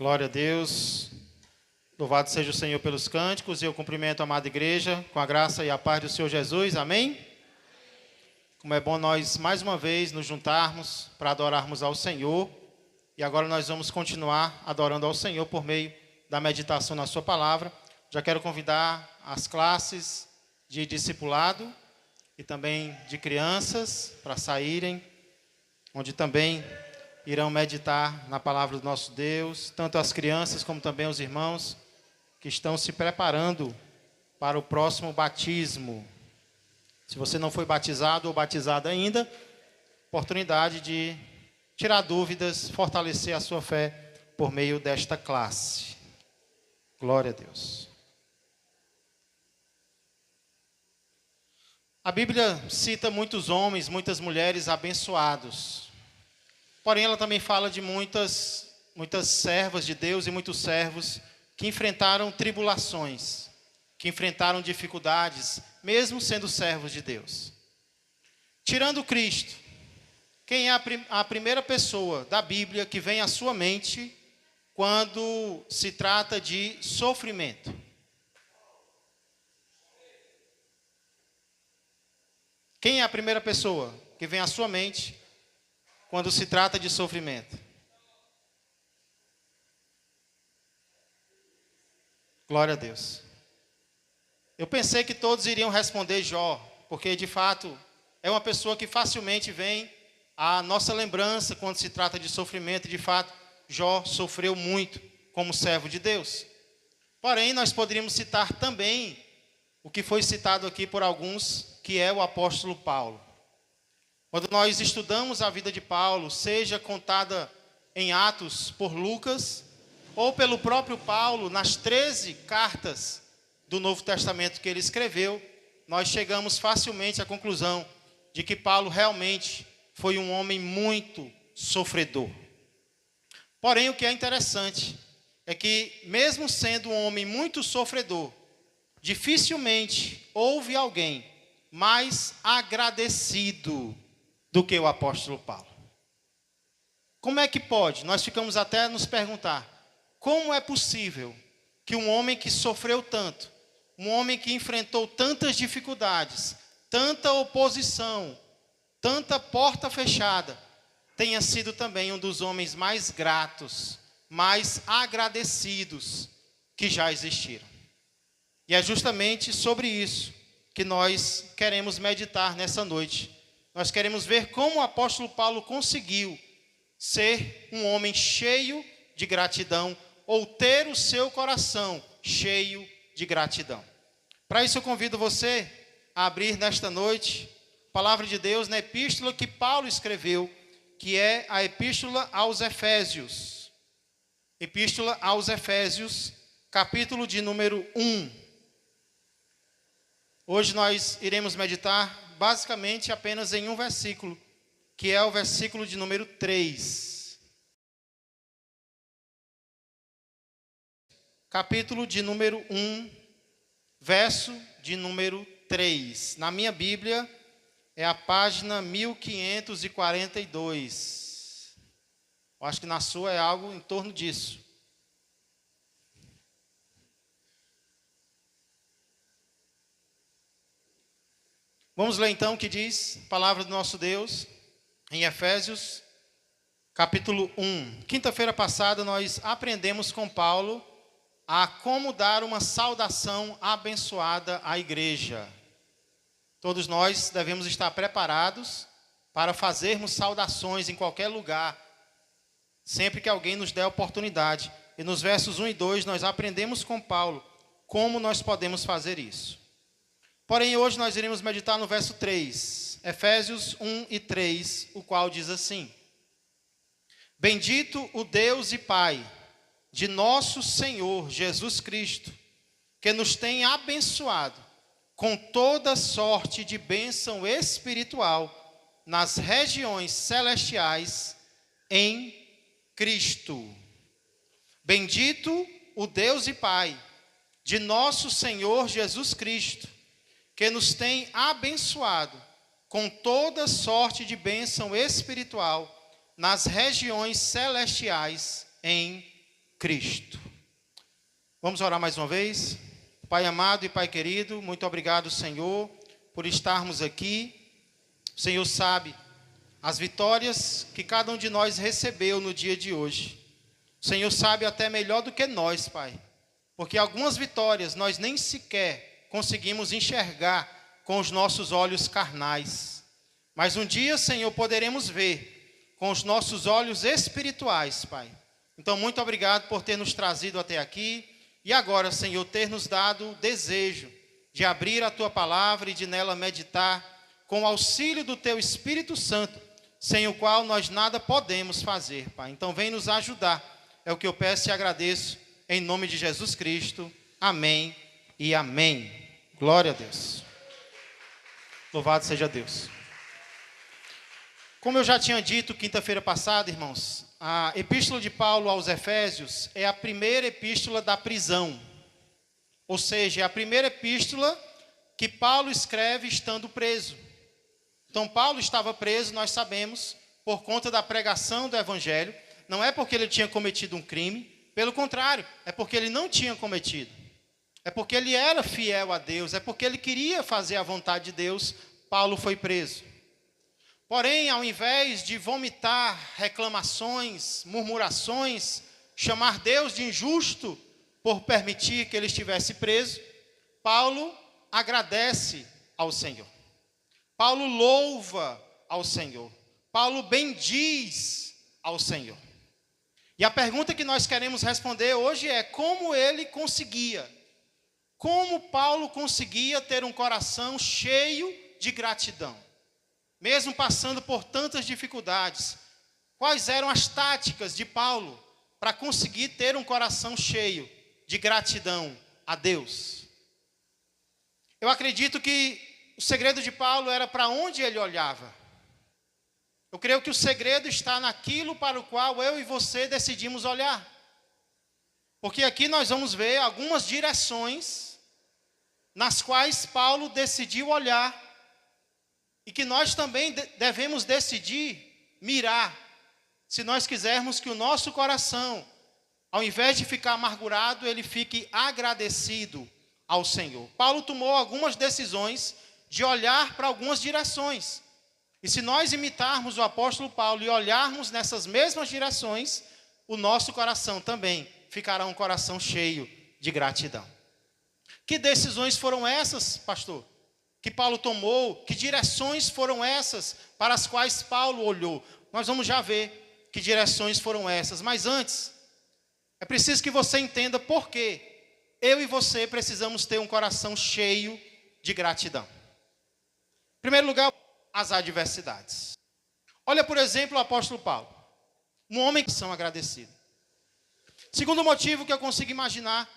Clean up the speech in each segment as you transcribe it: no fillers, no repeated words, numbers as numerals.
Glória a Deus. Louvado seja o Senhor pelos cânticos e eu cumprimento a amada igreja com a graça e a paz do Senhor Jesus. Amém? Como é bom nós mais uma vez nos juntarmos para adorarmos ao Senhor. E agora nós vamos continuar adorando ao Senhor por meio da meditação na sua palavra. Já quero convidar as classes de discipulado e também de crianças para saírem, onde também irão meditar na palavra do nosso Deus, tanto as crianças como também os irmãos que estão se preparando para o próximo batismo. Se você não foi batizado ou batizada ainda, oportunidade de tirar dúvidas, fortalecer a sua fé por meio desta classe. Glória a Deus. A Bíblia cita muitos homens, muitas mulheres abençoados. Porém, ela também fala de muitas servas de Deus e muitos servos que enfrentaram tribulações, que enfrentaram dificuldades, mesmo sendo servos de Deus. Tirando Cristo, quem é a primeira pessoa da Bíblia que vem à sua mente quando se trata de sofrimento? Quem é a primeira pessoa que vem à sua mente quando se trata de sofrimento? Glória a Deus. Eu pensei que todos iriam responder Jó, porque de fato é uma pessoa que facilmente vem à nossa lembrança quando se trata de sofrimento. De fato, Jó sofreu muito como servo de Deus. Porém, nós poderíamos citar também o que foi citado aqui por alguns, que é o apóstolo Paulo. Quando nós estudamos a vida de Paulo, seja contada em Atos por Lucas, ou pelo próprio Paulo, nas 13 cartas do Novo Testamento que ele escreveu, nós chegamos facilmente à conclusão de que Paulo realmente foi um homem muito sofredor. Porém, o que é interessante é que, mesmo sendo um homem muito sofredor, dificilmente houve alguém mais agradecido do que o apóstolo Paulo. Como é que pode? Nós ficamos até a nos perguntar, como é possível que um homem que sofreu tanto, um homem que enfrentou tantas dificuldades, tanta oposição, tanta porta fechada, tenha sido também um dos homens mais gratos, mais agradecidos que já existiram? E é justamente sobre isso que nós queremos meditar nessa noite. Nós queremos ver como o apóstolo Paulo conseguiu ser um homem cheio de gratidão, ou ter o seu coração cheio de gratidão. Para isso eu convido você a abrir nesta noite a palavra de Deus na epístola que Paulo escreveu, que é a epístola aos Efésios. Epístola aos Efésios, capítulo de número 1. Hoje nós iremos meditar basicamente apenas em um versículo, que é o versículo de número 3. Capítulo de número 1, verso de número 3. Na minha Bíblia é a página 1542. Eu acho que na sua é algo em torno disso. Vamos ler então o que diz a palavra do nosso Deus em Efésios, capítulo 1. Quinta-feira passada nós aprendemos com Paulo a como dar uma saudação abençoada à igreja. Todos nós devemos estar preparados para fazermos saudações em qualquer lugar, sempre que alguém nos der a oportunidade. E nos versos 1 e 2 nós aprendemos com Paulo como nós podemos fazer isso. Porém, hoje nós iremos meditar no verso 3, Efésios 1 e 3, o qual diz assim: Bendito o Deus e Pai de nosso Senhor Jesus Cristo, que nos tem abençoado com toda sorte de bênção espiritual nas regiões celestiais em Cristo. Bendito o Deus e Pai de nosso Senhor Jesus Cristo, que nos tem abençoado com toda sorte de bênção espiritual nas regiões celestiais em Cristo. Vamos orar mais uma vez? Pai amado e Pai querido, muito obrigado, Senhor, por estarmos aqui. O Senhor sabe as vitórias que cada um de nós recebeu no dia de hoje. O Senhor sabe até melhor do que nós, Pai, porque algumas vitórias nós nem sequer conseguimos enxergar com os nossos olhos carnais. Mas um dia, Senhor, poderemos ver com os nossos olhos espirituais, Pai. Então, muito obrigado por ter nos trazido até aqui. E agora, Senhor, ter nos dado o desejo de abrir a Tua palavra e de nela meditar com o auxílio do Teu Espírito Santo, sem o qual nós nada podemos fazer, Pai. Então, vem nos ajudar. É o que eu peço e agradeço, em nome de Jesus Cristo. Amém e amém. Glória a Deus. Louvado seja Deus. Como eu já tinha dito quinta-feira passada, irmãos, a epístola de Paulo aos Efésios é a primeira epístola da prisão. Ou seja, é a primeira epístola que Paulo escreve estando preso. Então, Paulo estava preso, nós sabemos, por conta da pregação do Evangelho. Não é porque ele tinha cometido um crime, pelo contrário, é porque ele não tinha cometido. É porque ele era fiel a Deus, é porque ele queria fazer a vontade de Deus, Paulo foi preso. Porém, ao invés de vomitar reclamações, murmurações, chamar Deus de injusto por permitir que ele estivesse preso, Paulo agradece ao Senhor. Paulo louva ao Senhor. Paulo bendiz ao Senhor. E a pergunta que nós queremos responder hoje é: como ele conseguia? Como Paulo conseguia ter um coração cheio de gratidão? Mesmo passando por tantas dificuldades, quais eram as táticas de Paulo para conseguir ter um coração cheio de gratidão a Deus? Eu acredito que o segredo de Paulo era para onde ele olhava. Eu creio que o segredo está naquilo para o qual eu e você decidimos olhar. Porque aqui nós vamos ver algumas direções nas quais Paulo decidiu olhar e que nós também devemos decidir mirar, se nós quisermos que o nosso coração, ao invés de ficar amargurado, ele fique agradecido ao Senhor. Paulo tomou algumas decisões de olhar para algumas direções. E se nós imitarmos o apóstolo Paulo e olharmos nessas mesmas direções, o nosso coração também ficará um coração cheio de gratidão. Que decisões foram essas, pastor, que Paulo tomou? Que direções foram essas para as quais Paulo olhou? Nós vamos já ver que direções foram essas. Mas antes, é preciso que você entenda por que eu e você precisamos ter um coração cheio de gratidão. Em primeiro lugar, as adversidades. Olha, por exemplo, o apóstolo Paulo, um homem que são agradecido. Segundo motivo que eu consigo imaginar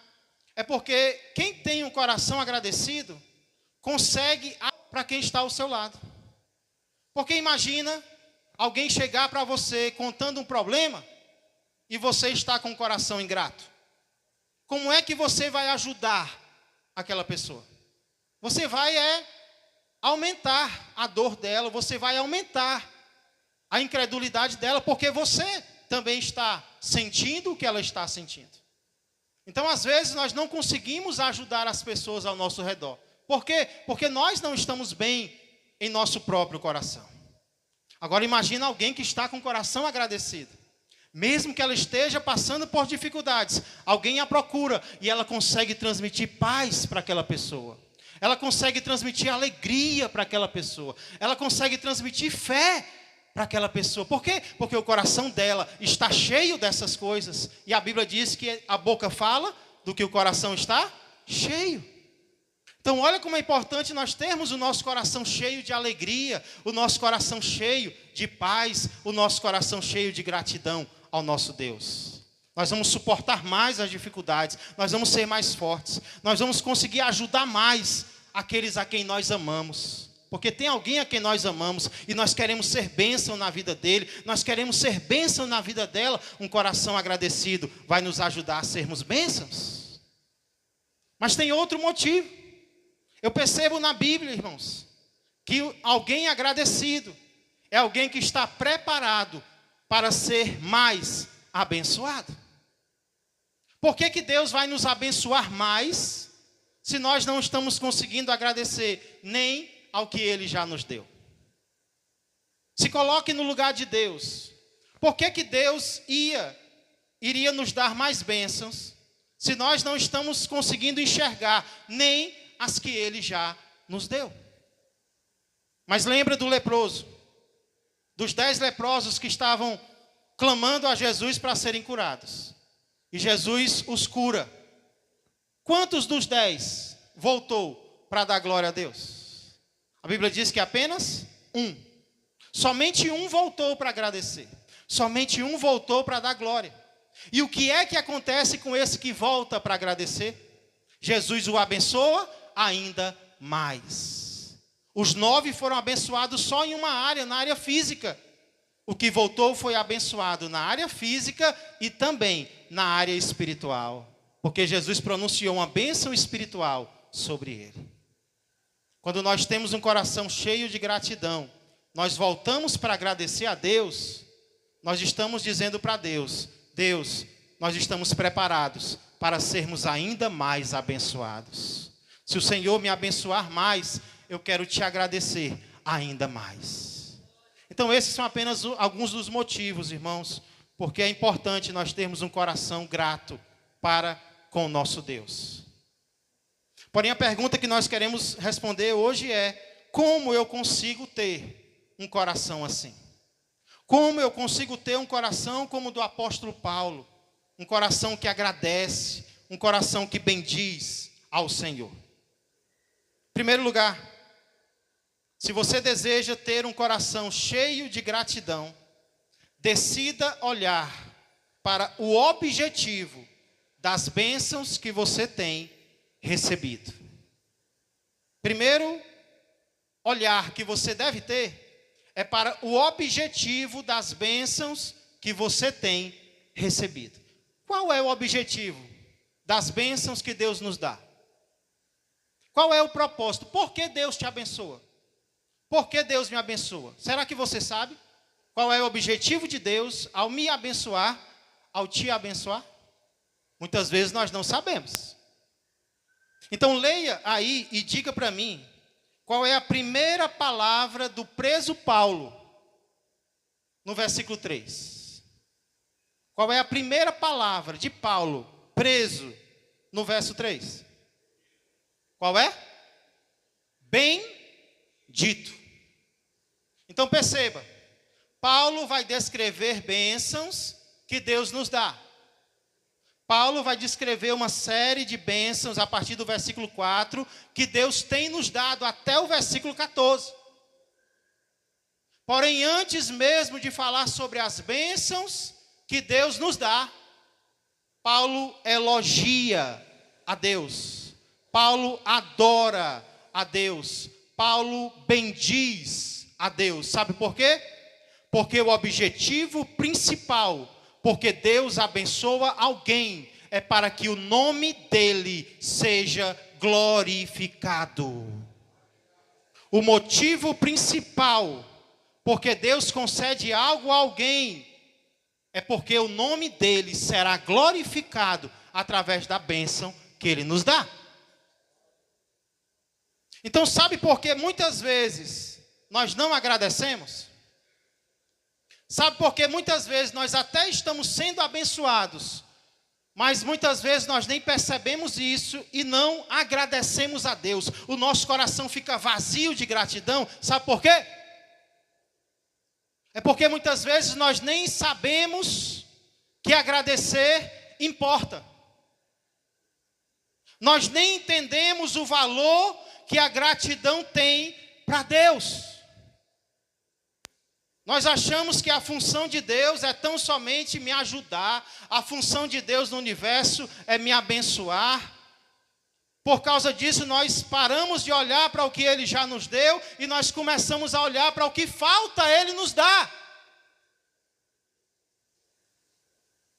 é porque quem tem um coração agradecido consegue para quem está ao seu lado. Porque imagina alguém chegar para você contando um problema e você está com o coração ingrato. Como é que você vai ajudar aquela pessoa? Você vai aumentar a dor dela, você vai aumentar a incredulidade dela, porque você também está sentindo o que ela está sentindo. Então, às vezes, nós não conseguimos ajudar as pessoas ao nosso redor. Por quê? Porque nós não estamos bem em nosso próprio coração. Agora, imagina alguém que está com o coração agradecido. Mesmo que ela esteja passando por dificuldades, alguém a procura e ela consegue transmitir paz para aquela pessoa. Ela consegue transmitir alegria para aquela pessoa. Ela consegue transmitir fé para aquela pessoa. Por quê? Porque o coração dela está cheio dessas coisas. E a Bíblia diz que a boca fala do que o coração está cheio. Então, olha como é importante nós termos o nosso coração cheio de alegria, o nosso coração cheio de paz, o nosso coração cheio de gratidão ao nosso Deus. Nós vamos suportar mais as dificuldades, nós vamos ser mais fortes, nós vamos conseguir ajudar mais aqueles a quem nós amamos. Porque tem alguém a quem nós amamos e nós queremos ser bênção na vida dele, nós queremos ser bênção na vida dela. Um coração agradecido vai nos ajudar a sermos bênçãos. Mas tem outro motivo. Eu percebo na Bíblia, irmãos, que alguém agradecido é alguém que está preparado para ser mais abençoado. Por que que Deus vai nos abençoar mais se nós não estamos conseguindo agradecer nem ao que Ele já nos deu? Se coloque no lugar de Deus. Por que que Deus iria nos dar mais bênçãos se nós não estamos conseguindo enxergar nem as que Ele já nos deu? Mas lembra do leproso, dos 10 leprosos que estavam clamando a Jesus para serem curados. E Jesus os cura. Quantos dos 10 voltou para dar glória a Deus? A Bíblia diz que apenas um. Somente um voltou para agradecer. Somente um voltou para dar glória. E o que é que acontece com esse que volta para agradecer? Jesus o abençoa ainda mais. Os 9 foram abençoados só em uma área, na área física. O que voltou foi abençoado na área física e também na área espiritual. Porque Jesus pronunciou uma bênção espiritual sobre ele. Quando nós temos um coração cheio de gratidão, nós voltamos para agradecer a Deus, nós estamos dizendo para Deus, Deus, nós estamos preparados para sermos ainda mais abençoados. Se o Senhor me abençoar mais, eu quero te agradecer ainda mais. Então esses são apenas alguns dos motivos, irmãos, porque é importante nós termos um coração grato para com o nosso Deus. Porém, a pergunta que nós queremos responder hoje é: como eu consigo ter um coração assim? Como eu consigo ter um coração como o do apóstolo Paulo? Um coração que agradece, um coração que bendiz ao Senhor. Em primeiro lugar, se você deseja ter um coração cheio de gratidão, decida olhar para o objetivo das bênçãos que você tem recebido. Primeiro olhar que você deve ter é para o objetivo das bênçãos que você tem recebido. Qual é o objetivo das bênçãos que Deus nos dá? Qual é o propósito? Por que Deus te abençoa? Por que Deus me abençoa? Será que você sabe qual é o objetivo de Deus ao me abençoar, ao te abençoar? Muitas vezes nós não sabemos. Então leia aí e diga para mim qual é a primeira palavra do preso Paulo no versículo 3. Qual é a primeira palavra de Paulo preso no verso 3? Qual é? Bendito. Então perceba, Paulo vai descrever bênçãos que Deus nos dá. Paulo vai descrever uma série de bênçãos a partir do versículo 4, que Deus tem nos dado até o versículo 14. Porém, antes mesmo de falar sobre as bênçãos que Deus nos dá, Paulo elogia a Deus. Paulo adora a Deus. Paulo bendiz a Deus. Sabe por quê? Porque o objetivo principal, porque Deus abençoa alguém, é para que o nome dele seja glorificado. O motivo principal, porque Deus concede algo a alguém, é porque o nome dele será glorificado através da bênção que ele nos dá. Então sabe por que muitas vezes nós não agradecemos? Sabe por que muitas vezes nós até estamos sendo abençoados, mas muitas vezes nós nem percebemos isso e não agradecemos a Deus. O nosso coração fica vazio de gratidão. Sabe por quê? É porque muitas vezes nós nem sabemos que agradecer importa. Nós nem entendemos o valor que a gratidão tem para Deus. Nós achamos que a função de Deus é tão somente me ajudar, a função de Deus no universo é me abençoar. Por causa disso, nós paramos de olhar para o que Ele já nos deu e nós começamos a olhar para o que falta Ele nos dar.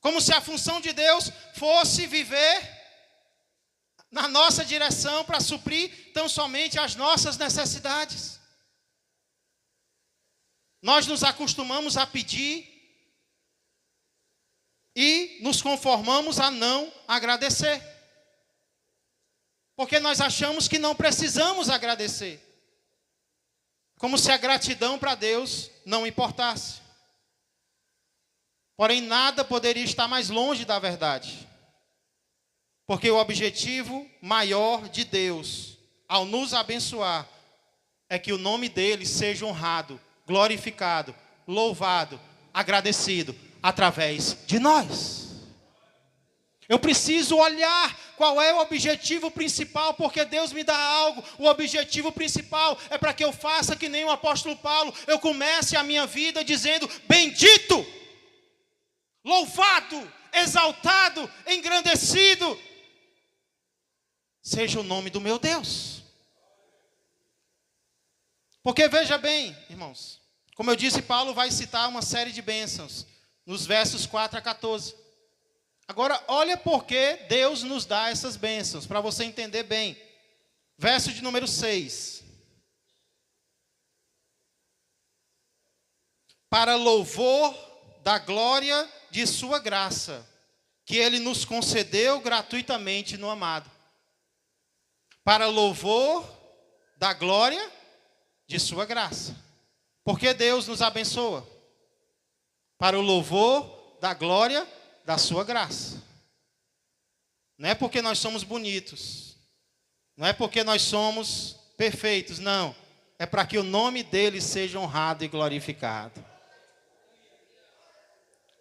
Como se a função de Deus fosse viver na nossa direção para suprir tão somente as nossas necessidades. Nós nos acostumamos a pedir e nos conformamos a não agradecer. Porque nós achamos que não precisamos agradecer. Como se a gratidão para Deus não importasse. Porém, nada poderia estar mais longe da verdade. Porque o objetivo maior de Deus, ao nos abençoar, é que o nome dele seja honrado, glorificado, louvado, agradecido, através de nós. Eu preciso olhar qual é o objetivo principal, porque Deus me dá algo. O objetivo principal é para que eu faça que nem o apóstolo Paulo. Eu comece a minha vida dizendo: bendito, louvado, exaltado, engrandecido seja o nome do meu Deus. Porque veja bem, irmãos, como eu disse, Paulo vai citar uma série de bênçãos nos versos 4 a 14. Agora, olha por que Deus nos dá essas bênçãos, para você entender bem. Verso de número 6. Para louvor da glória de sua graça, que ele nos concedeu gratuitamente no amado. Para louvor da glória de sua graça. Porque Deus nos abençoa? Para o louvor da glória da sua graça. Não é porque nós somos bonitos. Não é porque nós somos perfeitos. Não. É para que o nome dele seja honrado e glorificado.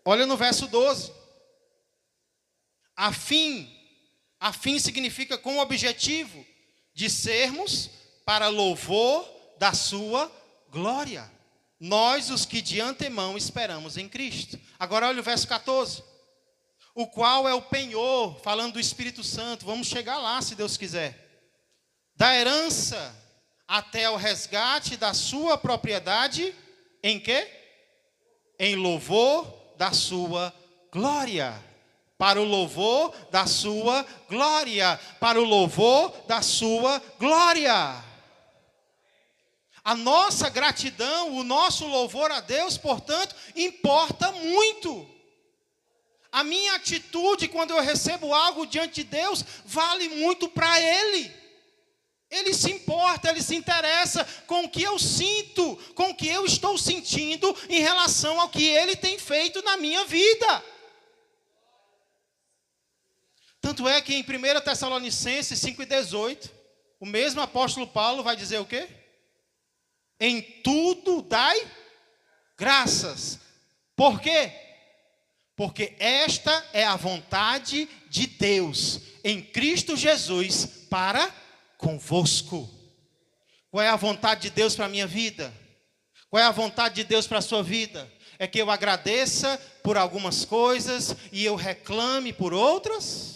Olha no verso 12. A fim significa com o objetivo de sermos para louvor da sua glória. Nós, os que de antemão esperamos em Cristo. Agora olha o verso 14. O qual é o penhor, falando do Espírito Santo. Vamos chegar lá, se Deus quiser. Da herança até o resgate da sua propriedade. Em quê? Em louvor da sua glória. Para o louvor da sua glória. Para o louvor da sua glória. A nossa gratidão, o nosso louvor a Deus, portanto, importa muito. A minha atitude quando eu recebo algo diante de Deus, vale muito para Ele. Ele se importa, Ele se interessa com o que eu sinto, com o que eu estou sentindo em relação ao que Ele tem feito na minha vida. Tanto é que em 1 Tessalonicenses 5,18, o mesmo apóstolo Paulo vai dizer o quê? Em tudo dai graças. Por quê? Porque esta é a vontade de Deus em Cristo Jesus para convosco. Qual é a vontade de Deus para a minha vida? Qual é a vontade de Deus para a sua vida? É que eu agradeça por algumas coisas e eu reclame por outras?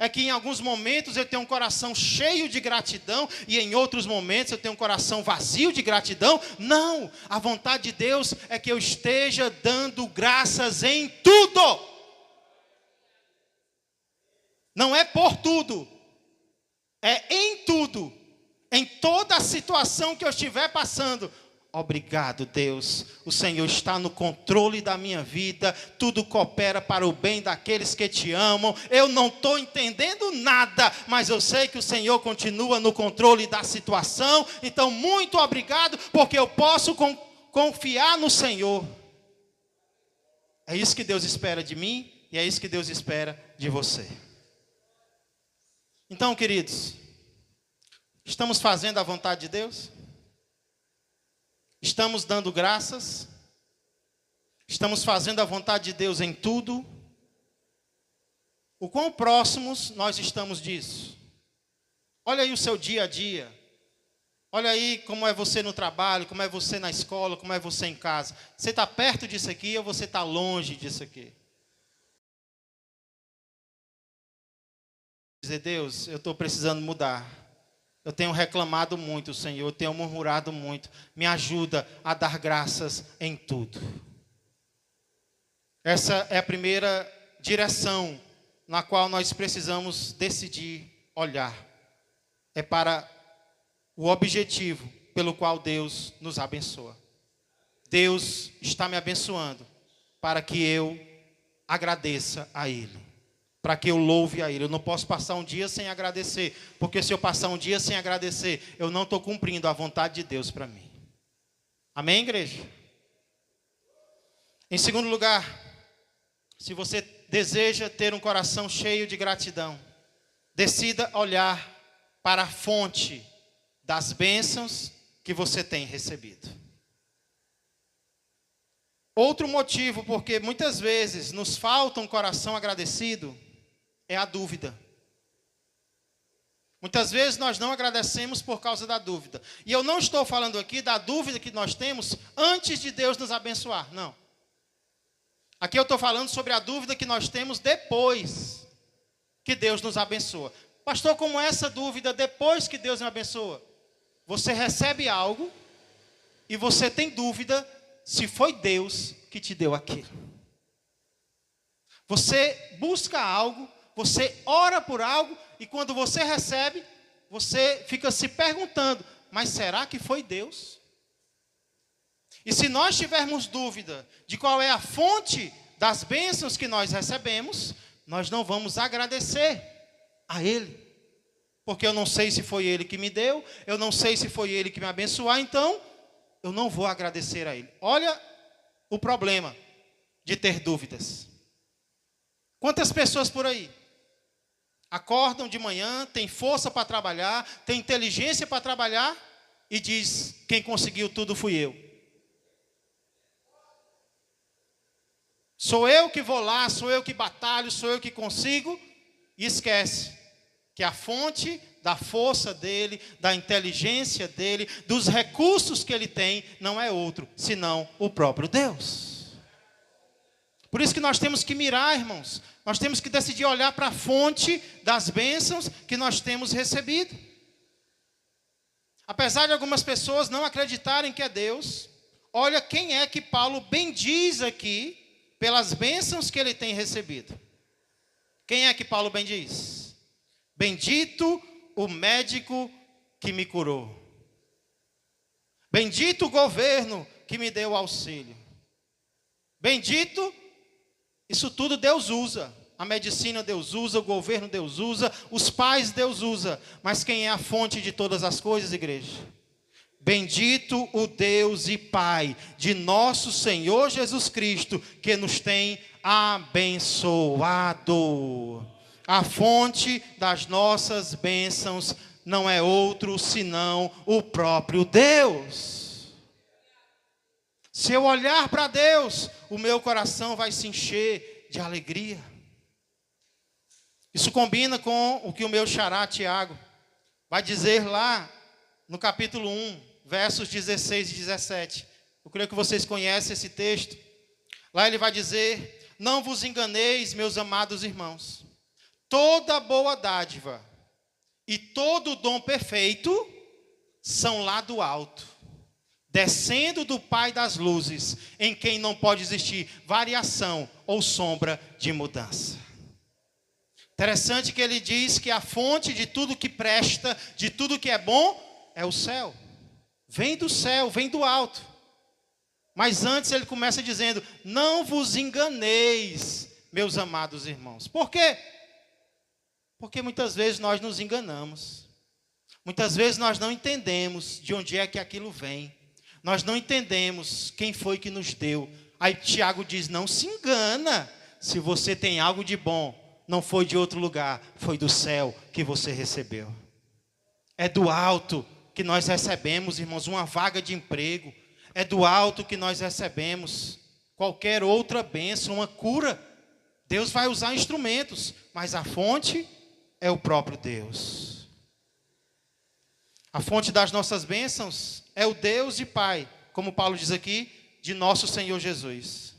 É que em alguns momentos eu tenho um coração cheio de gratidão e em outros momentos eu tenho um coração vazio de gratidão? Não, a vontade de Deus é que eu esteja dando graças em tudo. Não é por tudo, é em tudo, em toda a situação que eu estiver passando. Obrigado, Deus, o Senhor está no controle da minha vida, tudo coopera para o bem daqueles que te amam. Eu não estou entendendo nada, mas eu sei que o Senhor continua no controle da situação. Então, muito obrigado, porque eu posso confiar no Senhor. É isso que Deus espera de mim e é isso que Deus espera de você. Então, queridos, estamos fazendo a vontade de Deus? Estamos dando graças? Estamos fazendo a vontade de Deus em tudo? O quão próximos nós estamos disso? Olha aí o seu dia a dia. Olha aí como é você no trabalho, como é você na escola, como é você em casa. Você está perto disso aqui ou você está longe disso aqui? Dizer, Deus, eu estou precisando mudar. Eu tenho reclamado muito, Senhor, eu tenho murmurado muito. Me ajuda a dar graças em tudo. Essa é a primeira direção na qual nós precisamos decidir olhar. É para o objetivo pelo qual Deus nos abençoa. Deus está me abençoando para que eu agradeça a Ele, para que eu louve a Ele. Eu não posso passar um dia sem agradecer, porque se eu passar um dia sem agradecer, eu não estou cumprindo a vontade de Deus para mim. Amém, igreja? Em segundo lugar, se você deseja ter um coração cheio de gratidão, decida olhar para a fonte das bênçãos que você tem recebido. Outro motivo porque muitas vezes nos falta um coração agradecido é a dúvida. Muitas vezes nós não agradecemos por causa da dúvida. E eu não estou falando aqui da dúvida que nós temos antes de Deus nos abençoar, não. Aqui eu estou falando sobre a dúvida que nós temos depois que Deus nos abençoa. Pastor, como é essa dúvida depois que Deus me abençoa? Você recebe algo e você tem dúvida se foi Deus que te deu aquilo. Você busca algo, você ora por algo, e quando você recebe, você fica se perguntando, mas será que foi Deus? E se nós tivermos dúvida de qual é a fonte das bênçãos que nós recebemos, nós não vamos agradecer a Ele. Porque eu não sei se foi Ele que me deu, eu não sei se foi Ele que me abençoou, então eu não vou agradecer a Ele. Olha o problema de ter dúvidas. Quantas pessoas por aí acordam de manhã, têm força para trabalhar, têm inteligência para trabalhar e diz, quem conseguiu tudo fui eu. Sou eu que vou lá, sou eu que batalho, sou eu que consigo, e esquece que a fonte da força dele, da inteligência dele, dos recursos que ele tem, não é outro, senão o próprio Deus. Por isso que nós temos que mirar, irmãos, nós temos que decidir olhar para a fonte das bênçãos que nós temos recebido. Apesar de algumas pessoas não acreditarem que é Deus, olha quem é que Paulo bendiz aqui pelas bênçãos que ele tem recebido. Quem é que Paulo bendiz? Bendito o médico que me curou. Bendito o governo que me deu auxílio. Bendito, isso tudo Deus usa. A medicina Deus usa, o governo Deus usa, os pais Deus usa. Mas quem é a fonte de todas as coisas, igreja? Bendito o Deus e Pai de nosso Senhor Jesus Cristo, que nos tem abençoado. A fonte das nossas bênçãos não é outro senão o próprio Deus. Se eu olhar para Deus, o meu coração vai se encher de alegria. Isso combina com o que o meu xará Tiago vai dizer lá no capítulo 1, versos 16 e 17. Eu creio que vocês conhecem esse texto. Lá ele vai dizer, não vos enganeis, meus amados irmãos. Toda boa dádiva e todo dom perfeito são lá do alto, descendo do Pai das luzes, em quem não pode existir variação ou sombra de mudança. Interessante que ele diz que a fonte de tudo que presta, de tudo que é bom, é o céu. Vem do céu, vem do alto. Mas antes ele começa dizendo, não vos enganeis, meus amados irmãos. Por quê? Porque muitas vezes nós nos enganamos. Muitas vezes nós não entendemos de onde é que aquilo vem. Nós não entendemos quem foi que nos deu. Aí Tiago diz, não se engana. Se você tem algo de bom, não foi de outro lugar, foi do céu que você recebeu. É do alto que nós recebemos, irmãos, uma vaga de emprego. É do alto que nós recebemos qualquer outra bênção, uma cura. Deus vai usar instrumentos, mas a fonte é o próprio Deus. A fonte das nossas bênçãos é o Deus e Pai, como Paulo diz aqui, de nosso Senhor Jesus.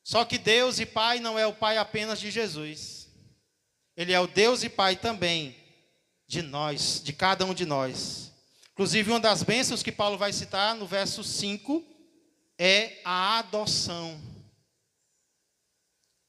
Só que Deus e Pai não é o Pai apenas de Jesus. Ele é o Deus e Pai também de nós, de cada um de nós. Inclusive, uma das bênçãos que Paulo vai citar no verso 5 é a adoção.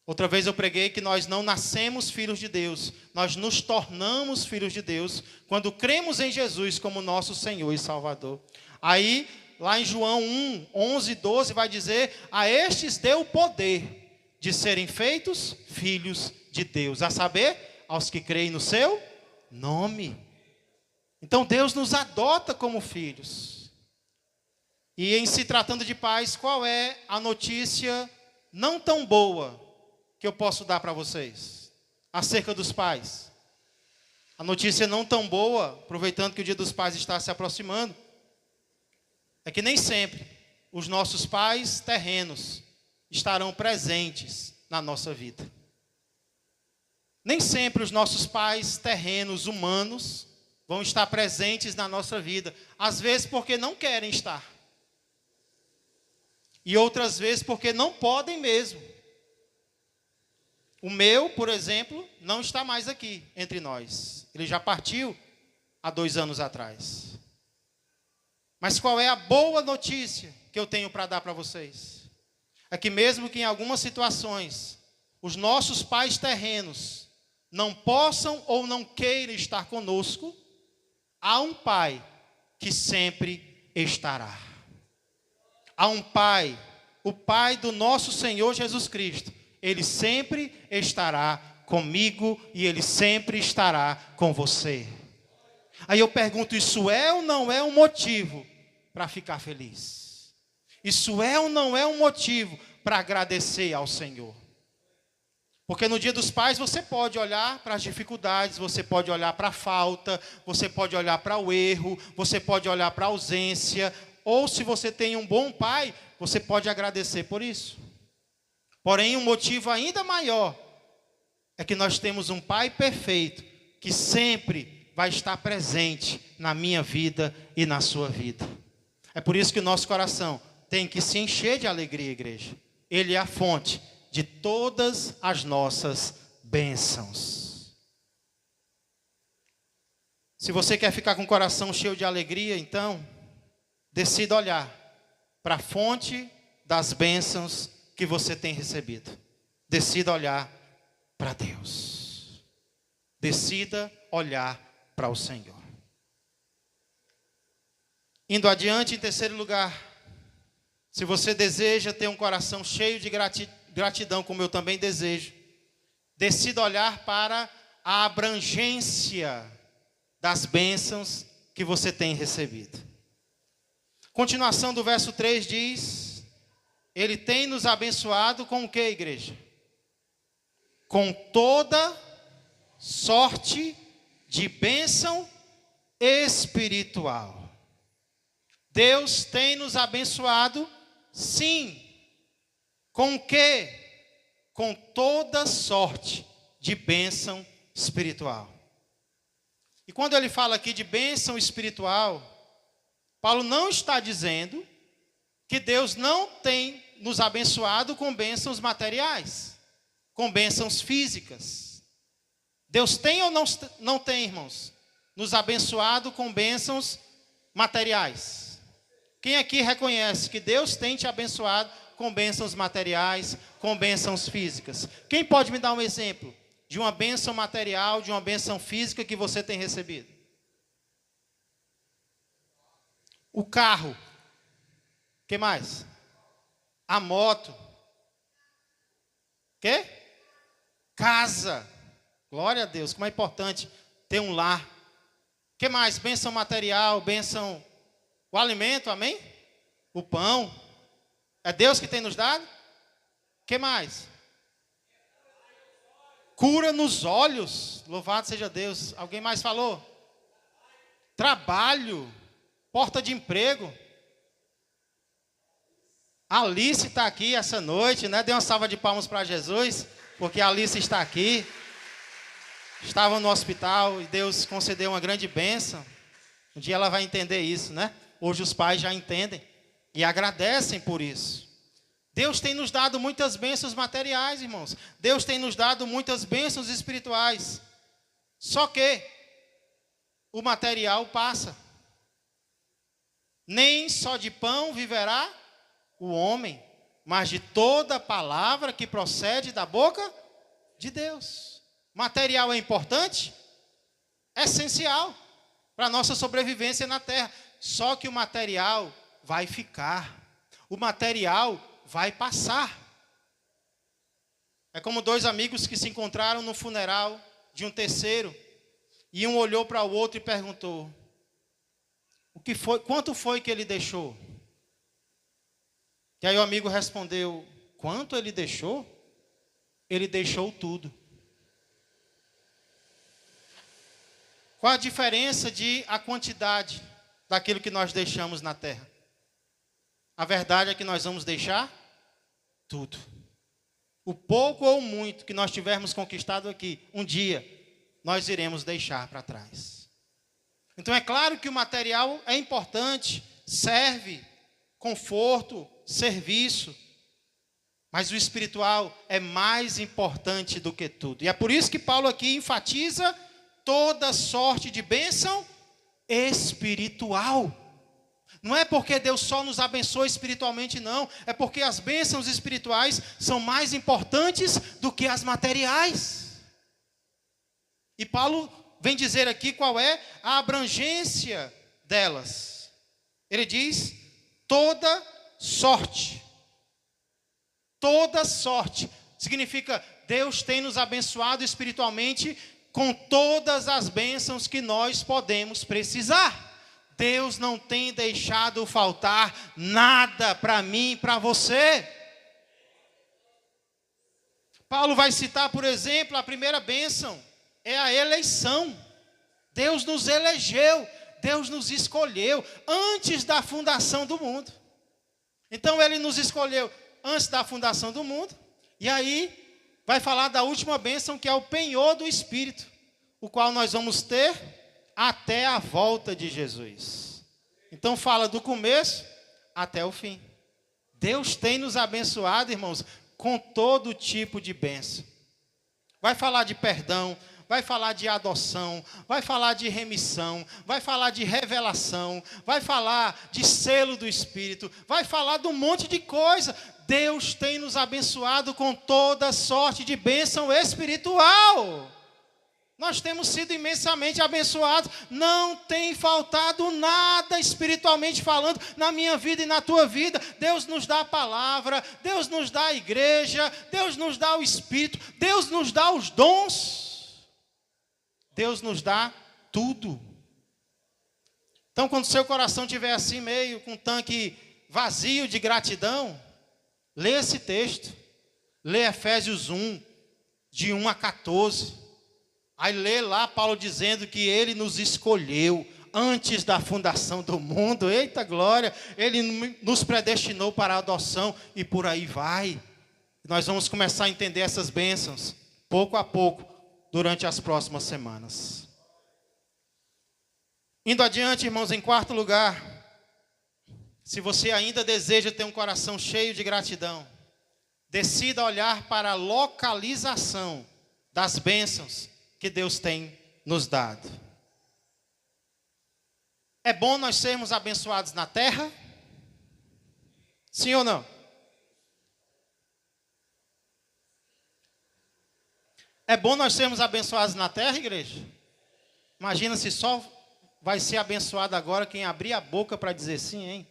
Outra vez eu preguei que nós não nascemos filhos de Deus, nós nos tornamos filhos de Deus quando cremos em Jesus como nosso Senhor e Salvador. Aí, lá em João 1, 11 e 12 vai dizer, a estes deu o poder de serem feitos filhos de Deus, a saber, aos que creem no seu nome. Então Deus nos adota como filhos. E em se tratando de pais, qual é a notícia não tão boa que eu posso dar para vocês acerca dos pais? A notícia não tão boa, aproveitando que o Dia dos Pais está se aproximando, é que nem sempre os nossos pais terrenos estarão presentes na nossa vida. Nem sempre os nossos pais terrenos, humanos, vão estar presentes na nossa vida. Às vezes porque não querem estar. E outras vezes porque não podem mesmo. O meu, por exemplo, não está mais aqui entre nós. Ele já partiu há 2 anos atrás. Mas qual é a boa notícia que eu tenho para dar para vocês? É que mesmo que em algumas situações os nossos pais terrenos não possam ou não queiram estar conosco, há um Pai que sempre estará. Há um Pai, o Pai do nosso Senhor Jesus Cristo. Ele sempre estará comigo e Ele sempre estará com você. Aí eu pergunto, isso é ou não é um motivo para ficar feliz? Isso é ou não é um motivo para agradecer ao Senhor? Porque no Dia dos Pais você pode olhar para as dificuldades, você pode olhar para a falta, você pode olhar para o erro, você pode olhar para a ausência, ou se você tem um bom pai, você pode agradecer por isso. Porém, um motivo ainda maior é que nós temos um Pai perfeito que sempre vai estar presente na minha vida e na sua vida. É por isso que o nosso coração tem que se encher de alegria, igreja. Ele é a fonte de todas as nossas bênçãos. Se você quer ficar com o coração cheio de alegria, então, decida olhar para a fonte das bênçãos que você tem recebido. Decida olhar para Deus. Decida olhar para o Senhor. Indo adiante, em terceiro lugar, se você deseja ter um coração cheio de gratidão, como eu também desejo, decida olhar para a abrangência das bênçãos que você tem recebido. Continuação do verso 3 diz: Ele tem nos abençoado com o que, igreja? Com toda sorte de bênção espiritual. Deus tem nos abençoado, sim. Com o que? Com toda sorte de bênção espiritual. E quando ele fala aqui de bênção espiritual, Paulo não está dizendo que Deus não tem nos abençoado com bênçãos materiais, com bênçãos físicas. Deus tem ou não tem, irmãos? Nos abençoado com bênçãos materiais. Quem aqui reconhece que Deus tem te abençoado com bênçãos materiais, com bênçãos físicas? Quem pode me dar um exemplo de uma bênção material, de uma bênção física que você tem recebido? O carro. O que mais? A moto. Quê? Casa. Glória a Deus, como é importante ter um lar. O que mais? Bênção material, bênção... O alimento, amém? O pão. É Deus que tem nos dado? O que mais? Cura nos olhos. Louvado seja Deus. Alguém mais falou? Trabalho. Porta de emprego. A Alice está aqui essa noite, né? Dê uma salva de palmas para Jesus, porque a Alice está aqui. Estava no hospital e Deus concedeu uma grande bênção. Um dia ela vai entender isso, né? Hoje os pais já entendem e agradecem por isso. Deus tem nos dado muitas bênçãos materiais, irmãos. Deus tem nos dado muitas bênçãos espirituais. Só que o material passa. Nem só de pão viverá o homem, mas de toda palavra que procede da boca de Deus. Material é importante? É essencial para a nossa sobrevivência na terra. Só que o material vai ficar. O material vai passar. É como dois amigos que se encontraram no funeral de um terceiro, e um olhou para o outro e perguntou: quanto foi que ele deixou? E aí o amigo respondeu: quanto ele deixou? Ele deixou tudo. Qual a diferença de a quantidade daquilo que nós deixamos na terra? A verdade é que nós vamos deixar tudo. O pouco ou muito que nós tivermos conquistado aqui, um dia, nós iremos deixar para trás. Então é claro que o material é importante, serve, conforto, serviço, mas o espiritual é mais importante do que tudo. E é por isso que Paulo aqui enfatiza toda sorte de bênção espiritual. Não é porque Deus só nos abençoa espiritualmente, não. É porque as bênçãos espirituais são mais importantes do que as materiais. E Paulo vem dizer aqui qual é a abrangência delas. Ele diz: toda sorte. Toda sorte. Significa, Deus tem nos abençoado espiritualmente com todas as bênçãos que nós podemos precisar. Deus não tem deixado faltar nada para mim e para você. Paulo vai citar, por exemplo, a primeira bênção é a eleição. Deus nos elegeu, Deus nos escolheu antes da fundação do mundo. Então ele nos escolheu antes da fundação do mundo. E aí vai falar da última bênção, que é o penhor do Espírito, o qual nós vamos ter até a volta de Jesus. Então fala do começo até o fim. Deus tem nos abençoado, irmãos, com todo tipo de bênção. Vai falar de perdão, vai falar de adoção, vai falar de remissão, vai falar de revelação, vai falar de selo do Espírito, vai falar de um monte de coisa. Deus tem nos abençoado com toda sorte de bênção espiritual. Nós temos sido imensamente abençoados. Não tem faltado nada espiritualmente falando na minha vida e na tua vida. Deus nos dá a palavra, Deus nos dá a igreja, Deus nos dá o Espírito, Deus nos dá os dons. Deus nos dá tudo. Então, quando seu coração estiver assim, meio com um tanque vazio de gratidão, lê esse texto. Lê Efésios 1, de 1 a 14. Aí lê lá Paulo dizendo que ele nos escolheu antes da fundação do mundo. Eita glória! Ele nos predestinou para a adoção e por aí vai. Nós vamos começar a entender essas bênçãos, pouco a pouco, durante as próximas semanas. Indo adiante, irmãos, em quarto lugar, se você ainda deseja ter um coração cheio de gratidão, decida olhar para a localização das bênçãos que Deus tem nos dado. É bom nós sermos abençoados na terra? Sim ou não? É bom nós sermos abençoados na terra, igreja? Imagina se só vai ser abençoado agora quem abrir a boca para dizer sim, hein?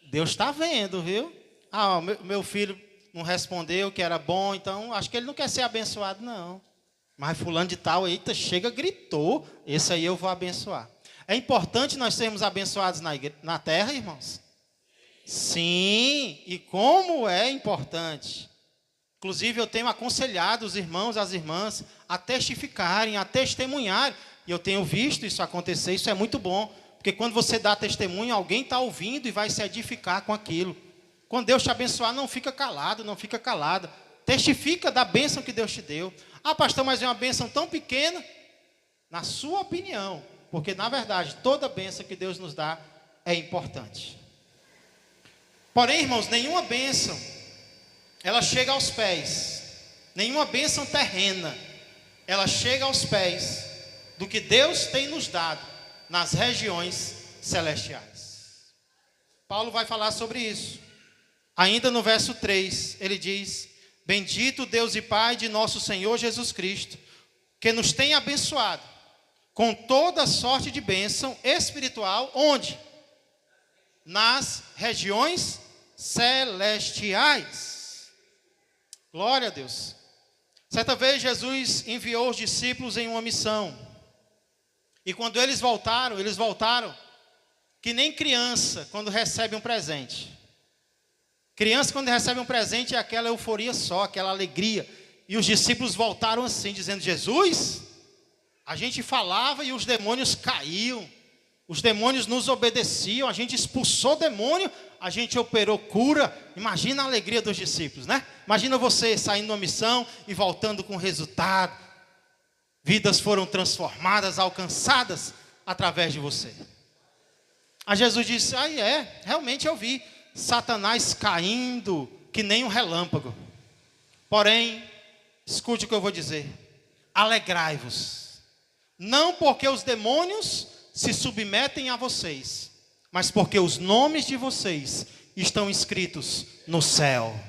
Deus está vendo, viu? Ah, meu filho não respondeu que era bom, então acho que ele não quer ser abençoado, não. Mas fulano de tal, eita, chega, gritou, esse aí eu vou abençoar. É importante nós sermos abençoados na terra, irmãos? Sim, e como é importante. Inclusive eu tenho aconselhado os irmãos, as irmãs, a testificarem, a testemunharem. E eu tenho visto isso acontecer, isso é muito bom. Porque quando você dá testemunho, alguém está ouvindo e vai se edificar com aquilo. Quando Deus te abençoar, não fica calado, não fica calada. Testifica da bênção que Deus te deu. Ah, pastor, mas é uma bênção tão pequena. Na sua opinião, porque na verdade toda bênção que Deus nos dá é importante. Porém, irmãos, nenhuma bênção ela chega aos pés. Nenhuma bênção terrena ela chega aos pés do que Deus tem nos dado nas regiões celestiais. Paulo vai falar sobre isso. Ainda no verso 3, ele diz: bendito Deus e Pai de nosso Senhor Jesus Cristo, que nos tem abençoado com toda sorte de bênção espiritual, onde? Nas regiões celestiais. Glória a Deus. Certa vez Jesus enviou os discípulos em uma missão. E quando eles voltaram que nem criança quando recebe um presente. Criança quando recebe um presente é aquela euforia só, aquela alegria. E os discípulos voltaram assim, dizendo: Jesus, a gente falava e os demônios caíam. Os demônios nos obedeciam, a gente expulsou demônio, a gente operou cura. Imagina a alegria dos discípulos, né? Imagina você saindo de uma missão e voltando com resultado. Vidas foram transformadas, alcançadas através de você. Aí Jesus disse: realmente eu vi Satanás caindo que nem um relâmpago. Porém, escute o que eu vou dizer. Alegrai-vos, não porque os demônios se submetem a vocês, mas porque os nomes de vocês estão escritos no céu.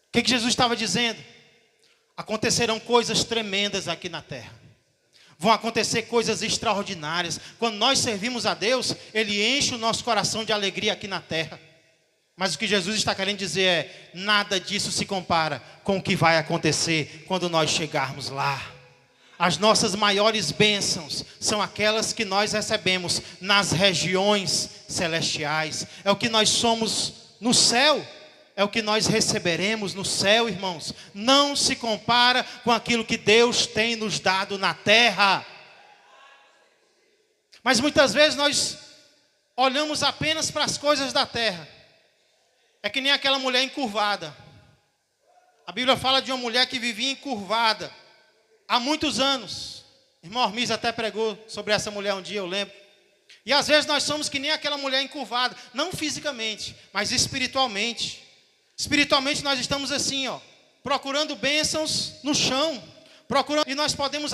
O que Jesus estava dizendo? Acontecerão coisas tremendas aqui na terra. Vão acontecer coisas extraordinárias. Quando nós servimos a Deus, Ele enche o nosso coração de alegria aqui na terra. Mas o que Jesus está querendo dizer é: nada disso se compara com o que vai acontecer quando nós chegarmos lá. As nossas maiores bênçãos são aquelas que nós recebemos nas regiões celestiais. É o que nós somos no céu. É o que nós receberemos no céu, irmãos. Não se compara com aquilo que Deus tem nos dado na terra. Mas muitas vezes nós olhamos apenas para as coisas da terra. É que nem aquela mulher encurvada. A Bíblia fala de uma mulher que vivia encurvada há muitos anos. Irmão Ormiz até pregou sobre essa mulher um dia, eu lembro. E às vezes nós somos que nem aquela mulher encurvada. Não fisicamente, mas espiritualmente. Espiritualmente nós estamos assim, procurando bênçãos no chão. E nós podemos...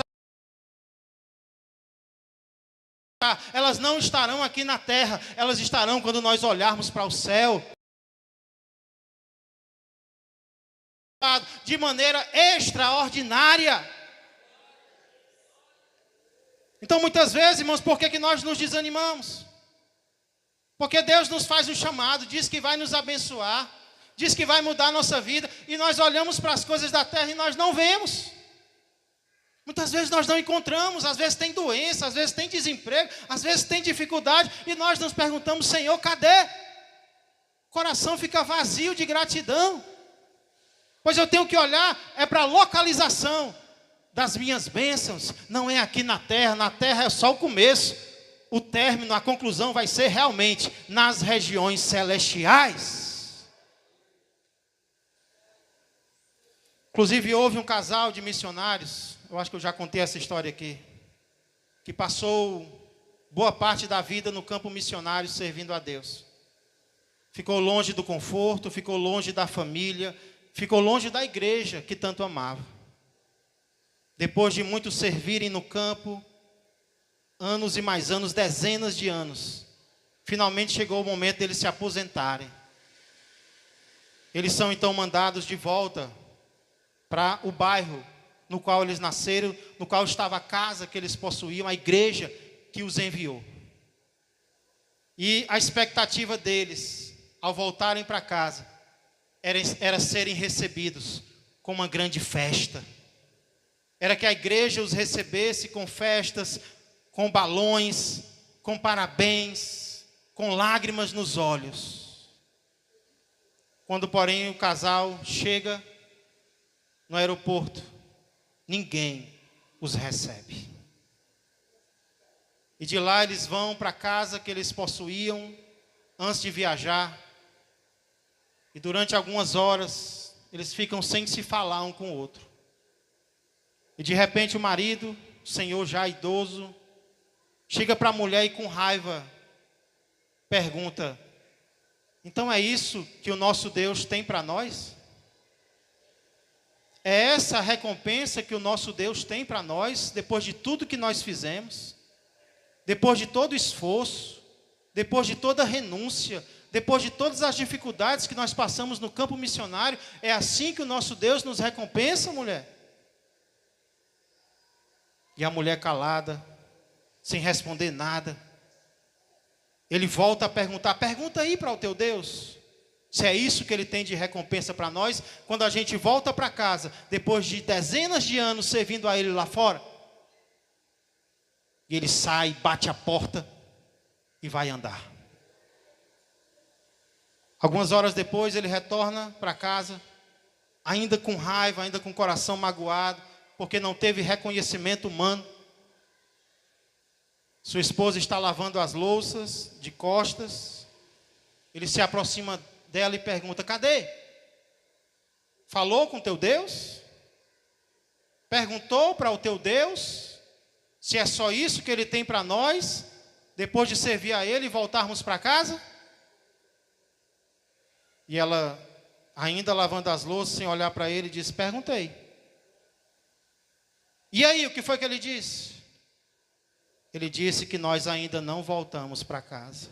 Elas não estarão aqui na terra. Elas estarão quando nós olharmos para o céu. De maneira extraordinária. Então muitas vezes, irmãos, por que nós nos desanimamos? Porque Deus nos faz um chamado, diz que vai nos abençoar, diz que vai mudar a nossa vida, e nós olhamos para as coisas da terra e nós não vemos. Muitas vezes nós não encontramos, às vezes tem doença, às vezes tem desemprego, às vezes tem dificuldade, e nós nos perguntamos: Senhor, cadê? O coração fica vazio de gratidão. Pois eu tenho que olhar para a localização das minhas bênçãos. Não é aqui na terra é só o começo. O término, a conclusão vai ser realmente nas regiões celestiais. Inclusive houve um casal de missionários, eu acho que eu já contei essa história aqui, que passou boa parte da vida no campo missionário servindo a Deus. Ficou longe do conforto, ficou longe da família, ficou longe da igreja que tanto amava. Depois de muitos servirem no campo, anos e mais anos, dezenas de anos, finalmente chegou o momento deles se aposentarem. Eles são então mandados de volta para o bairro no qual eles nasceram, no qual estava a casa que eles possuíam, a igreja que os enviou. E a expectativa deles, ao voltarem para casa, era serem recebidos com uma grande festa. Era que a igreja os recebesse com festas, com balões, com parabéns, com lágrimas nos olhos. Quando, porém, o casal chega no aeroporto, ninguém os recebe. E de lá eles vão para a casa que eles possuíam antes de viajar. E durante algumas horas, eles ficam sem se falar um com o outro. E de repente o marido, o senhor já idoso, chega para a mulher e com raiva pergunta: então é isso que o nosso Deus tem para nós? É essa a recompensa que o nosso Deus tem para nós, depois de tudo que nós fizemos? Depois de todo o esforço, depois de toda a renúncia, depois de todas as dificuldades que nós passamos no campo missionário, é assim que o nosso Deus nos recompensa, mulher? E a mulher calada, sem responder nada. Ele volta a perguntar: pergunta aí para o teu Deus, Se é isso que Ele tem de recompensa para nós, quando a gente volta para casa, depois de dezenas de anos servindo a Ele lá fora, e Ele sai, bate a porta e vai andar. Algumas horas depois Ele retorna para casa, ainda com raiva, ainda com o coração magoado, porque não teve reconhecimento humano. Sua esposa está lavando as louças de costas. Ele se aproxima dela e pergunta: cadê? Falou com teu Deus? Perguntou para o teu Deus se é só isso que Ele tem para nós, depois de servir a Ele e voltarmos para casa? E ela, ainda lavando as louças, sem olhar para ele, disse: perguntei. E aí, o que foi que ele disse? Ele disse que nós ainda não voltamos para casa.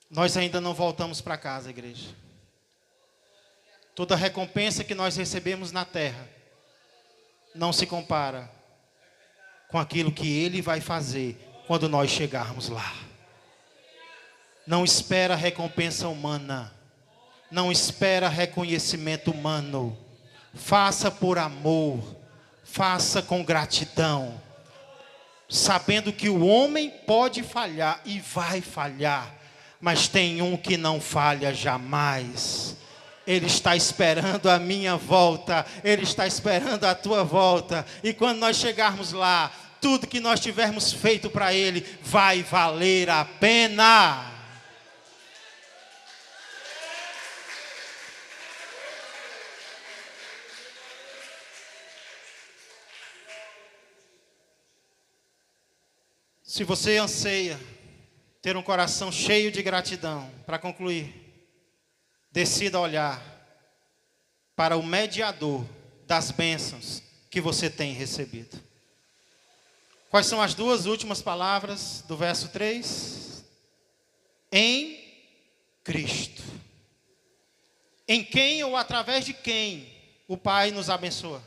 Nós ainda não voltamos para casa, igreja. Toda recompensa que nós recebemos na terra não se compara com aquilo que Ele vai fazer quando nós chegarmos lá. Não espera recompensa humana. Não espera reconhecimento humano. Faça por amor. Faça com gratidão. Sabendo que o homem pode falhar e vai falhar. Mas tem um que não falha jamais. Ele está esperando a minha volta. Ele está esperando a tua volta. E quando nós chegarmos lá, tudo que nós tivermos feito para Ele vai valer a pena. Se você anseia ter um coração cheio de gratidão, para concluir, decida olhar para o mediador das bênçãos que você tem recebido. Quais são as duas últimas palavras do verso 3? Em Cristo. Em quem ou através de quem o Pai nos abençoa?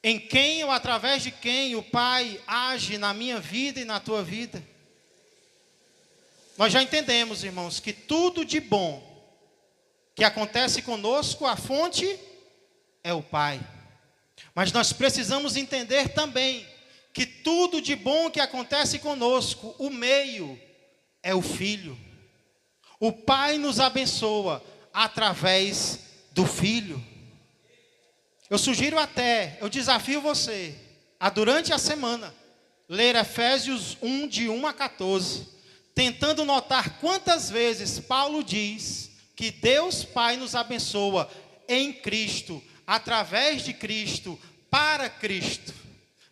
Em quem ou através de quem o Pai age na minha vida e na tua vida? Nós já entendemos, irmãos, que tudo de bom que acontece conosco, a fonte é o Pai. Mas nós precisamos entender também que tudo de bom que acontece conosco, o meio é o Filho. O Pai nos abençoa através do Filho. Eu desafio você a durante a semana ler Efésios 1, de 1 a 14, tentando notar quantas vezes Paulo diz que Deus Pai nos abençoa em Cristo, através de Cristo, para Cristo.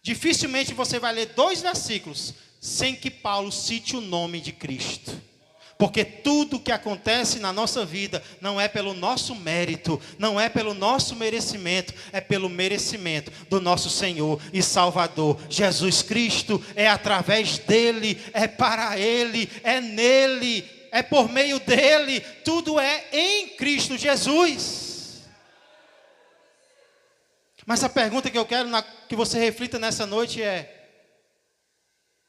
Dificilmente você vai ler 2 versículos sem que Paulo cite o nome de Cristo. Porque tudo que acontece na nossa vida não é pelo nosso mérito, não é pelo nosso merecimento, é pelo merecimento do nosso Senhor e Salvador, Jesus Cristo. É através dele, é para ele, é nele, é por meio dele, tudo é em Cristo Jesus. Mas a pergunta que eu quero que você reflita nessa noite é: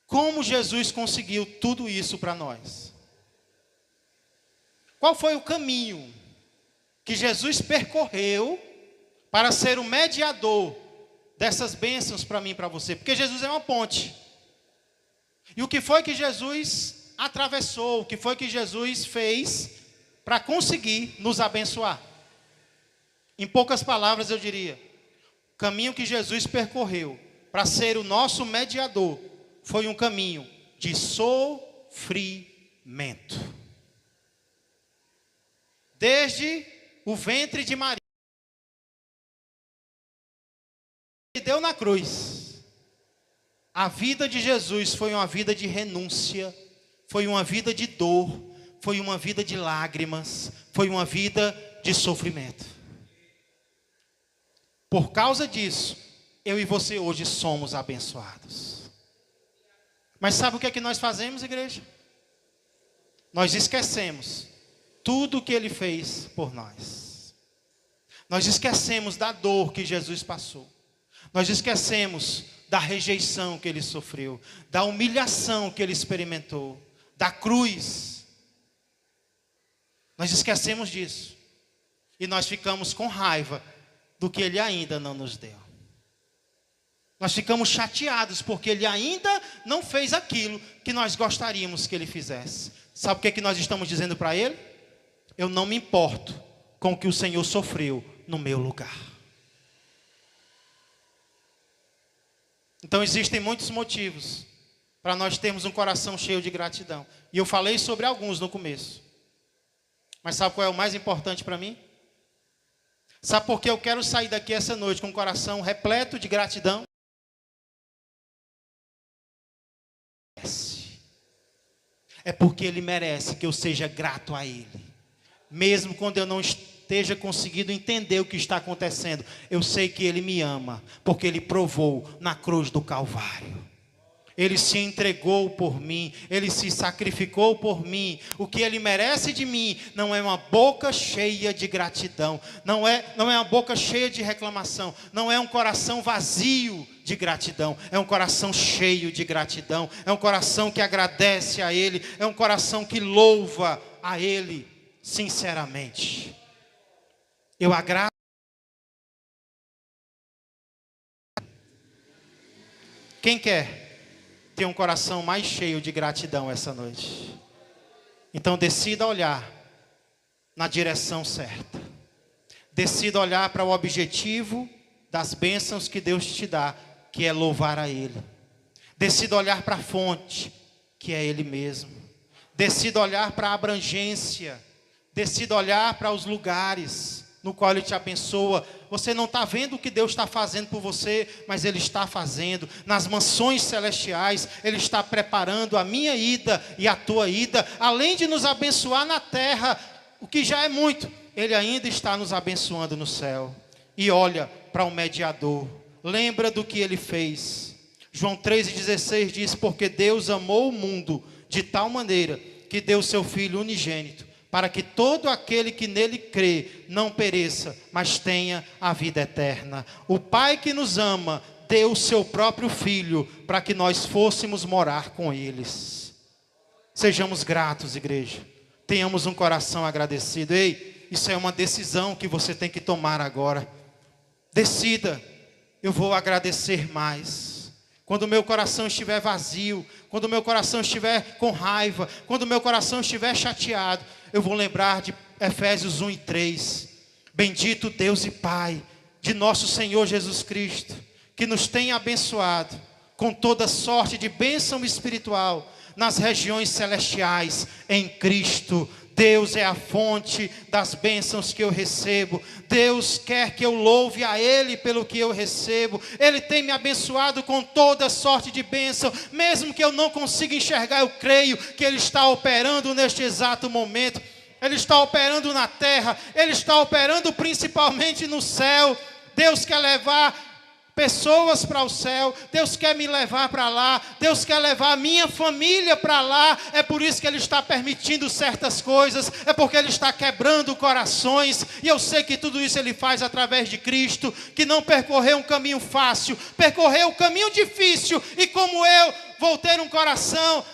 como Jesus conseguiu tudo isso para nós? Qual foi o caminho que Jesus percorreu para ser o mediador dessas bênçãos para mim e para você? Porque Jesus é uma ponte. E o que foi que Jesus atravessou? O que foi que Jesus fez para conseguir nos abençoar? Em poucas palavras eu diria: o caminho que Jesus percorreu para ser o nosso mediador foi um caminho de sofrimento. Desde o ventre de Maria, que deu na cruz, a vida de Jesus foi uma vida de renúncia, foi uma vida de dor, foi uma vida de lágrimas, foi uma vida de sofrimento. Por causa disso, eu e você hoje somos abençoados. Mas sabe o que é que nós fazemos, igreja? Nós esquecemos tudo o que Ele fez por nós. Nós esquecemos da dor que Jesus passou. Nós esquecemos da rejeição que ele sofreu, da humilhação que ele experimentou, da cruz. Nós esquecemos disso. E nós ficamos com raiva do que ele ainda não nos deu. Nós ficamos chateados porque ele ainda não fez aquilo que nós gostaríamos que ele fizesse. Sabe o que nós estamos dizendo para ele? Eu não me importo com o que o Senhor sofreu no meu lugar. Então existem muitos motivos para nós termos um coração cheio de gratidão. E eu falei sobre alguns no começo. Mas sabe qual é o mais importante para mim? Sabe por que eu quero sair daqui essa noite com o coração repleto de gratidão? É porque ele merece que eu seja grato a ele. Mesmo quando eu não esteja conseguindo entender o que está acontecendo, eu sei que ele me ama, porque ele provou na cruz do Calvário. Ele se entregou por mim, ele se sacrificou por mim. O que ele merece de mim não é uma boca cheia de gratidão, não é uma boca cheia de reclamação, não é um coração vazio de gratidão, é um coração cheio de gratidão, é um coração que agradece a ele, é um coração que louva a ele sinceramente. Eu agradeço. Quem quer ter um coração mais cheio de gratidão essa noite? Então decida olhar na direção certa. Decida olhar para o objetivo das bênçãos que Deus te dá, que é louvar a Ele. Decida olhar para a fonte, que é Ele mesmo. Decida olhar para a abrangência. Decida olhar para os lugares no qual Ele te abençoa. Você não está vendo o que Deus está fazendo por você, mas Ele está fazendo. Nas mansões celestiais, Ele está preparando a minha ida e a tua ida. Além de nos abençoar na terra, o que já é muito, Ele ainda está nos abençoando no céu. E olha para o mediador. Lembra do que Ele fez. João 3,16 diz: porque Deus amou o mundo de tal maneira que deu seu Filho unigênito, para que todo aquele que nele crê não pereça, mas tenha a vida eterna. O Pai que nos ama deu o seu próprio Filho para que nós fôssemos morar com eles. Sejamos gratos, igreja. Tenhamos um coração agradecido. Ei, isso é uma decisão que você tem que tomar agora. Decida, eu vou agradecer mais. Quando o meu coração estiver vazio, quando o meu coração estiver com raiva, quando o meu coração estiver chateado, eu vou lembrar de Efésios 1:3. Bendito Deus e Pai de nosso Senhor Jesus Cristo, que nos tem abençoado com toda sorte de bênção espiritual nas regiões celestiais em Cristo. Deus é a fonte das bênçãos que eu recebo. Deus quer que eu louve a Ele pelo que eu recebo. Ele tem me abençoado com toda sorte de bênção. Mesmo que eu não consiga enxergar, eu creio que Ele está operando neste exato momento. Ele está operando na terra. Ele está operando principalmente no céu. Deus quer levar pessoas para o céu. Deus quer me levar para lá. Deus quer levar a minha família para lá. É por isso que Ele está permitindo certas coisas. É porque Ele está quebrando corações. E eu sei que tudo isso Ele faz através de Cristo, que não percorreu um caminho fácil, percorreu um caminho difícil. E como eu vou ter um coração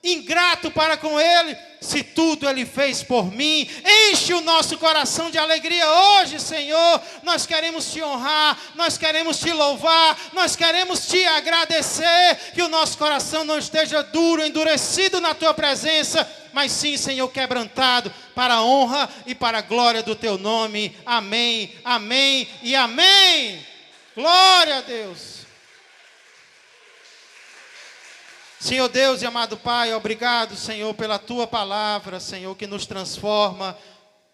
ingrato para com Ele, se tudo Ele fez por mim? Enche o nosso coração de alegria hoje, Senhor. Nós queremos Te honrar, nós queremos Te louvar, nós queremos Te agradecer. Que o nosso coração não esteja duro, endurecido na Tua presença, mas sim, Senhor, quebrantado para a honra e para a glória do Teu nome. Amém, amém e amém. Glória a Deus. Senhor Deus e amado Pai, obrigado, Senhor, pela Tua palavra, Senhor, que nos transforma,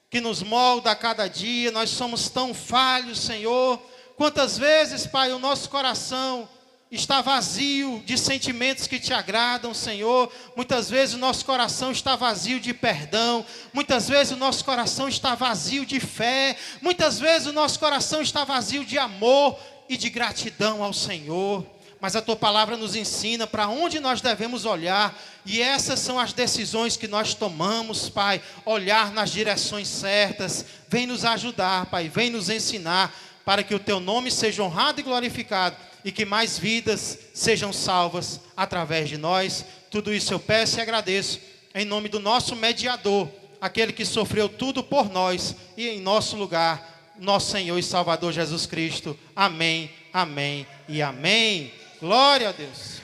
que nos molda a cada dia. Nós somos tão falhos, Senhor. Quantas vezes, Pai, o nosso coração está vazio de sentimentos que Te agradam, Senhor. Muitas vezes o nosso coração está vazio de perdão. Muitas vezes o nosso coração está vazio de fé. Muitas vezes o nosso coração está vazio de amor e de gratidão ao Senhor. Mas a Tua palavra nos ensina para onde nós devemos olhar. E essas são as decisões que nós tomamos, Pai. Olhar nas direções certas. Vem nos ajudar, Pai. Vem nos ensinar. para que o teu nome seja honrado e glorificado e que mais vidas sejam salvas através de nós. Tudo isso eu peço e agradeço em nome do nosso mediador, aquele que sofreu tudo por nós e em nosso lugar, nosso Senhor e Salvador Jesus Cristo. Amém, amém e amém. Glória a Deus.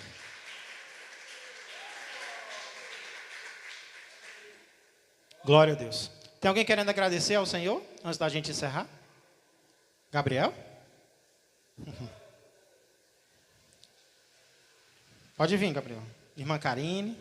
Glória a Deus. Tem alguém querendo agradecer ao Senhor antes da gente encerrar? Gabriel? Pode vir, Gabriel. Irmã Karine.